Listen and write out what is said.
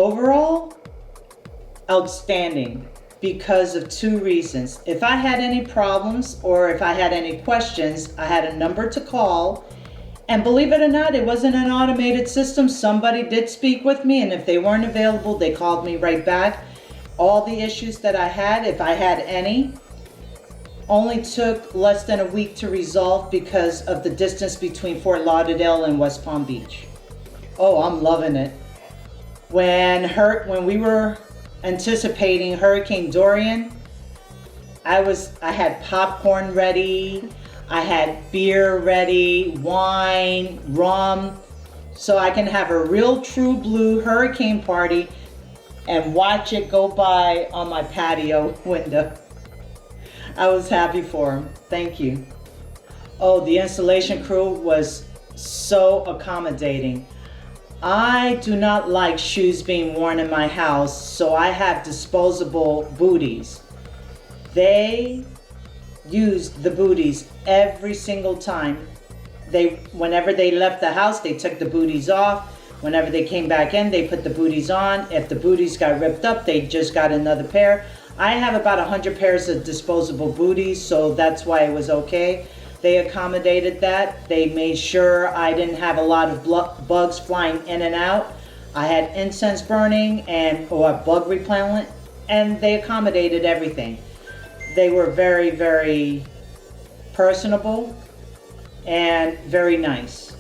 Overall, outstanding because of two reasons. If I had any problems or if I had any questions, I had a number to call. And believe it or not, it wasn't an automated system. Somebody did speak with me, and if they weren't available, they called me right back. All the issues that I had, if I had any, only took less than a week to resolve because of the distance between Fort Lauderdale and West Palm Beach. Oh, I'm loving it. When we were anticipating Hurricane Dorian, I had popcorn ready, I had beer ready, wine, rum, so I can have a real true blue hurricane party and watch it go by on my patio window. I was happy for him. Thank you. Oh, the installation crew was so accommodating. I do not like shoes being worn in my house, so I have disposable booties. They used the booties every single time. Whenever they left the house, they took the booties off. Whenever they came back in, they put the booties on. If the booties got ripped up, they just got another pair. I have about 100 pairs of disposable booties, so that's why it was okay. They accommodated that. They made sure I didn't have a lot of bugs flying in and out. I had incense burning or bug repellent, and they accommodated everything. They were very, very personable and very nice.